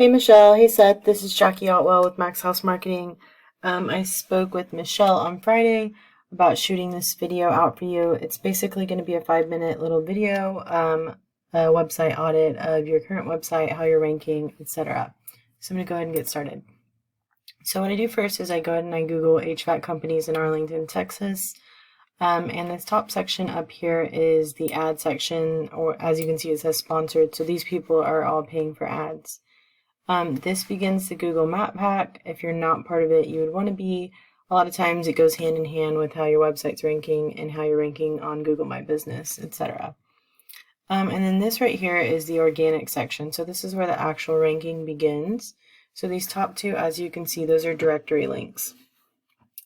Hey Michelle, hey Seth, this is Jackie Otwell with Maxhouse Marketing. I spoke with Michelle on Friday about shooting this video out for you. It's basically going to be a 5-minute little video, a website audit of your current website, how you're ranking, etc. So I'm going to go ahead and get started. So what I do first is I go ahead and I Google HVAC companies in Arlington, Texas. And this top section up here is the ad section, or as you can see, it says sponsored. So these people are all paying for ads. This begins the Google Map Pack. If you're not part of it, you would want to be. A lot of times it goes hand in hand with how your website's ranking and how you're ranking on Google My Business, etc. And then this right here is the organic section. So this is where the actual ranking begins. So these top two, as you can see, those are directory links.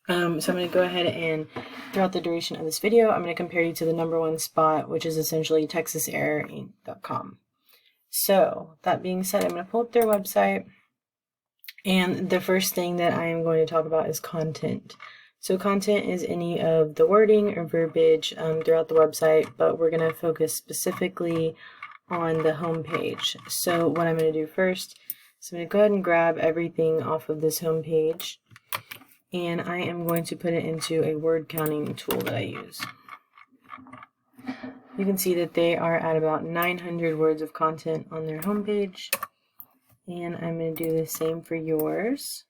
So I'm going to go ahead and throughout the duration of this video, I'm going to compare you to the #1 spot, which is essentially texasair.com. So that being said, I'm going to pull up their website, and the first thing that I am going to talk about is content. So content is any of the wording or verbiage throughout the website, but we're going to focus specifically on the home page. So what I'm going to do first is I'm going to go ahead and grab everything off of this home page, and I am going to put it into a word counting tool that I use. You can see that they are at about 900 words of content on their homepage, and I'm going to do the same for yours.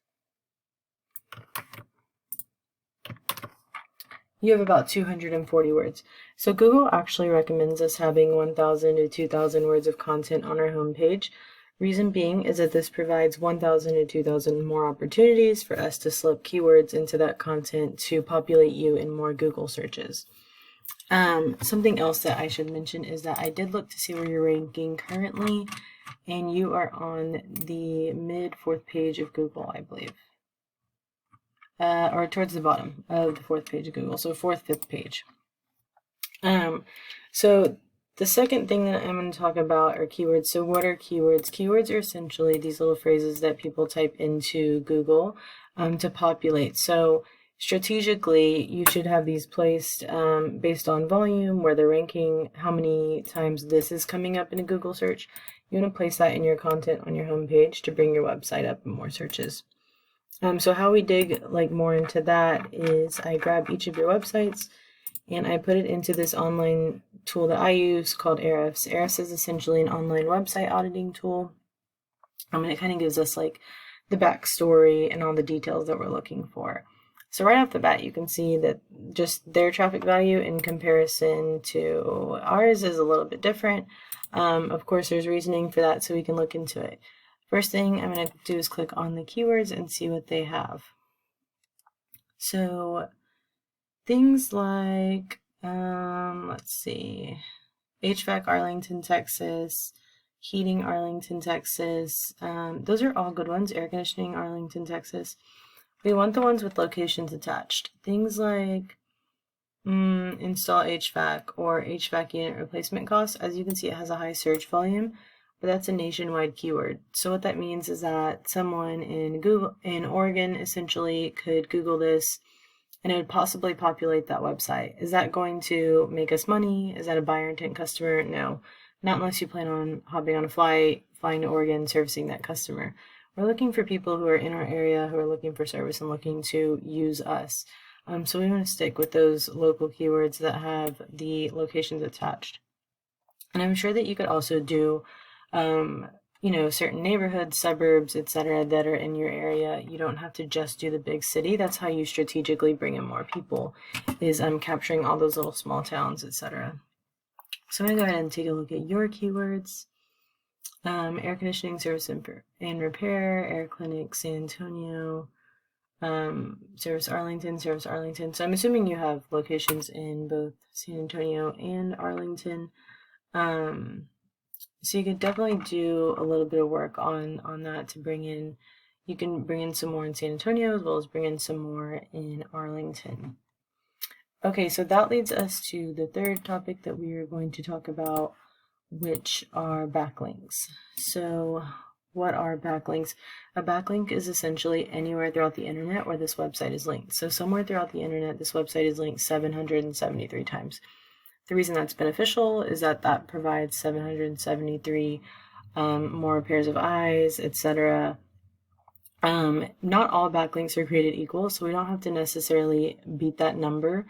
You have about 240 words. So Google actually recommends us having 1,000 to 2,000 words of content on our homepage. Reason being is that this provides 1,000 to 2,000 more opportunities for us to slip keywords into that content to populate you in more Google searches. Something else that I should mention is that I did look to see where you're ranking currently, and you are on the mid-4th page of Google, I believe. Or towards the bottom of the 4th page of Google, so 4th, 5th page. So the second thing that I'm going to talk about are keywords. So what are keywords? Keywords are essentially these little phrases that people type into Google to populate. So strategically, you should have these placed based on volume, where they're ranking, how many times this is coming up in a Google search. You want to place that in your content on your homepage to bring your website up in more searches. So how we dig more into that is I grab each of your websites and I put it into this online tool that I use called Ahrefs. Ahrefs is essentially an online website auditing tool. And it kind of gives us the backstory and all the details that we're looking for. So right off the bat, you can see that just their traffic value in comparison to ours is a little bit different. Of course, there's reasoning for that, so we can look into it. First thing I'm going to do is click on the keywords and see what they have. So things like, let's see, HVAC Arlington, Texas, heating Arlington, Texas. Those are all good ones. Air conditioning Arlington, Texas. We want the ones with locations attached. Things like install HVAC or HVAC unit replacement costs. As you can see, it has a high search volume, but that's a nationwide keyword. So what that means is that someone in Oregon essentially could Google this and it would possibly populate that website. Is that going to make us money? Is that a buyer intent customer? No, not unless you plan on hopping on a flight, flying to Oregon, servicing that customer. We're looking for people who are in our area, who are looking for service and looking to use us. So we want to stick with those local keywords that have the locations attached. And I'm sure that you could also do, certain neighborhoods, suburbs, etc., that are in your area. You don't have to just do the big city. That's how you strategically bring in more people, is capturing all those little small towns, etc. So I'm going to go ahead and take a look at your keywords. Air conditioning service and repair, AirClinic, San Antonio, service Arlington. So I'm assuming you have locations in both San Antonio and Arlington. So you could definitely do a little bit of work on that to bring in. You can bring in some more in San Antonio as well as bring in some more in Arlington. Okay, so that leads us to the third topic that we are going to talk about, which are backlinks. So what are backlinks? A backlink is essentially anywhere throughout the internet where this website is linked. So somewhere throughout the internet, this website is linked 773 times. The reason that's beneficial is that provides 773 more pairs of eyes, etc. Not all backlinks are created equal, so we don't have to necessarily beat that number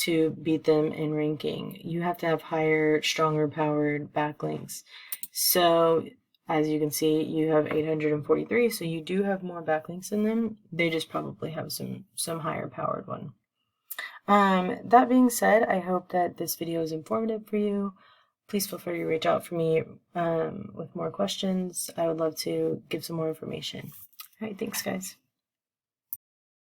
to beat them in ranking. You have to have higher, stronger powered backlinks. So as you can see, you have 843, so you do have more backlinks in them. They just probably have some higher powered one. That being said, I hope that this video is informative for you. Please feel free to reach out for me with more questions. I would love to give some more information. All right, thanks guys.